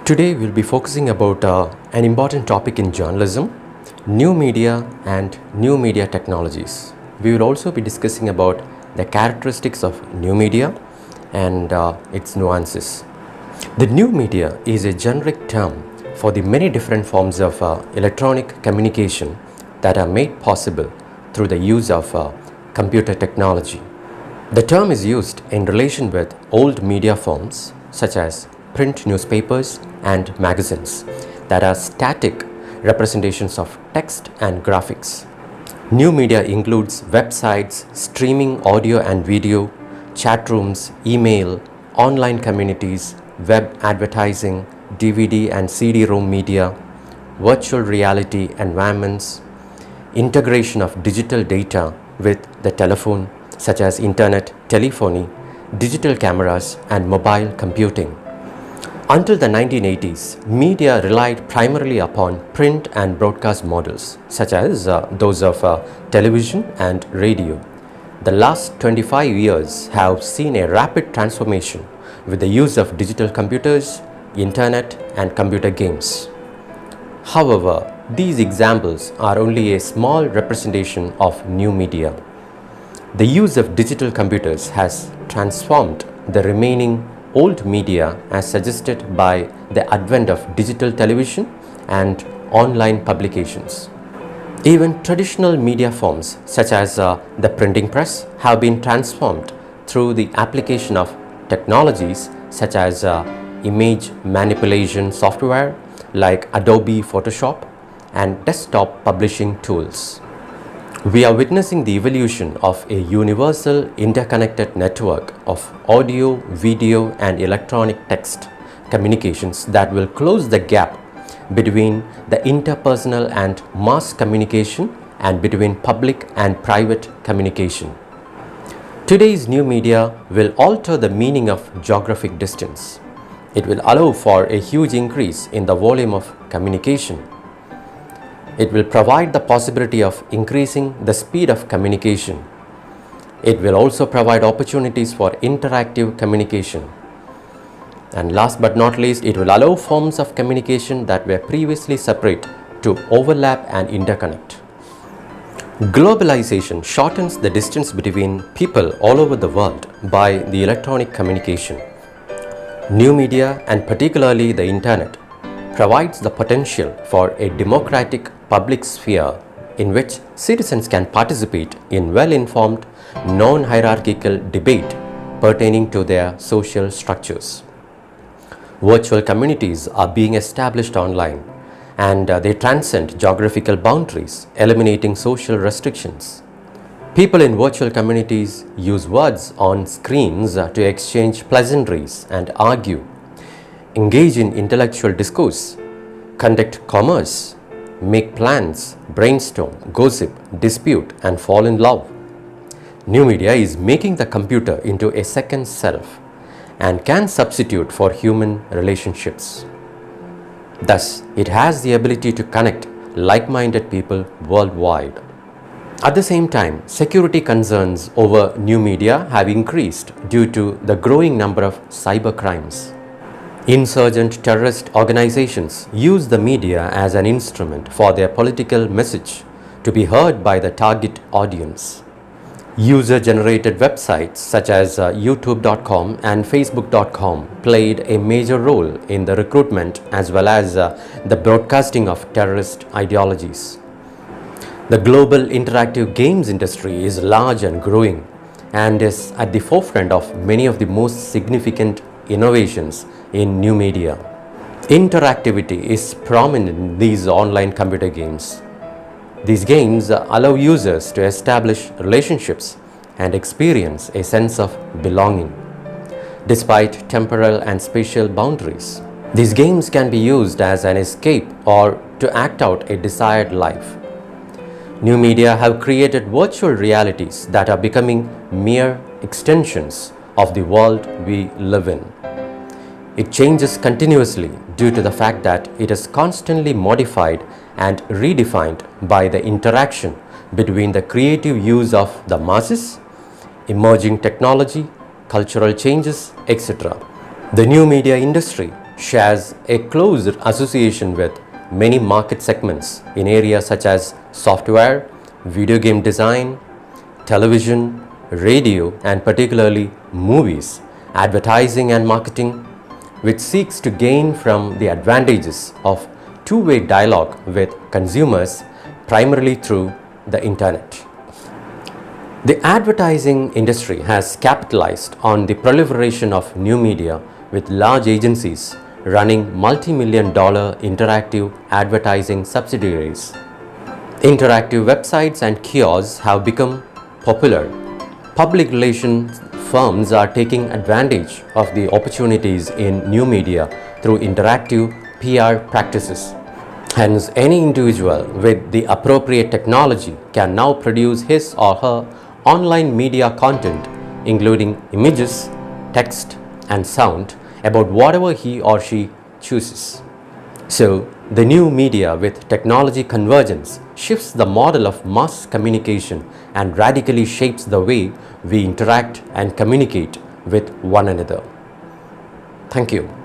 Today we'll be focusing about an important topic in journalism, new media and new media technologies. We will also be discussing about the characteristics of new media and its nuances. The new media is a generic term for the many different forms of electronic communication that are made possible through the use of computer technology. The term is used in relation with old media forms such as print newspapers and magazines that are static representations of text and graphics. New media includes websites, streaming audio and video, chat rooms, email, online communities, web advertising, DVD and CD-ROM media, virtual reality environments, integration of digital data with the telephone such as internet, telephony, digital cameras and mobile computing. Until the 1980s, media relied primarily upon print and broadcast models such as those of television and radio. The last 25 years have seen a rapid transformation with the use of digital computers, internet and computer games. However, these examples are only a small representation of new media. The use of digital computers has transformed the remaining old media as suggested by the advent of digital television and online publications. Even traditional media forms such as the printing press have been transformed through the application of technologies such as image manipulation software like Adobe Photoshop and desktop publishing tools. We are witnessing the evolution of a universal interconnected network of audio, video and electronic text communications that will close the gap between the interpersonal and mass communication and between public and private communication. Today's new media will alter the meaning of geographic distance. It will allow for a huge increase in the volume of communication. It will provide the possibility of increasing the speed of communication. It will also provide opportunities for interactive communication. And last but not least, it will allow forms of communication that were previously separate to overlap and interconnect. Globalization shortens the distance between people all over the world by the electronic communication. New media, and particularly the internet, provides the potential for a democratic public sphere in which citizens can participate in well-informed, non-hierarchical debate pertaining to their social structures. Virtual communities are being established online and they transcend geographical boundaries, eliminating social restrictions. People in virtual communities use words on screens to exchange pleasantries and argue, engage in intellectual discourse, conduct commerce, make plans, brainstorm, gossip, dispute, and fall in love. New media is making the computer into a second self and can substitute for human relationships. Thus, it has the ability to connect like-minded people worldwide. At the same time, security concerns over new media have increased due to the growing number of cyber crimes. Insurgent terrorist organizations use the media as an instrument for their political message to be heard by the target audience. User-generated websites such as YouTube.com and Facebook.com played a major role in the recruitment as well as the broadcasting of terrorist ideologies. The global interactive games industry is large and growing and is at the forefront of many of the most significant innovations in new media. Interactivity is prominent in these online computer games. These games allow users to establish relationships and experience a sense of belonging, despite temporal and spatial boundaries. These games can be used as an escape or to act out a desired life. New media have created virtual realities that are becoming mere extensions of the world we live in. It changes continuously due to the fact that it is constantly modified and redefined by the interaction between the creative use of the masses, emerging technology, cultural changes, etc. The new media industry shares a close association with many market segments in areas such as software, video game design, television, radio, and particularly movies, advertising and marketing, which seeks to gain from the advantages of two-way dialogue with consumers primarily through the internet. The advertising industry has capitalized on the proliferation of new media with large agencies running multi-million-dollar interactive advertising subsidiaries. Interactive websites and kiosks have become popular. Public relations firms are taking advantage of the opportunities in new media through interactive PR practices. Hence, any individual with the appropriate technology can now produce his or her online media content, including images, text, and sound, about whatever he or she chooses. So, the new media with technology convergence shifts the model of mass communication and radically shapes the way we interact and communicate with one another. Thank you.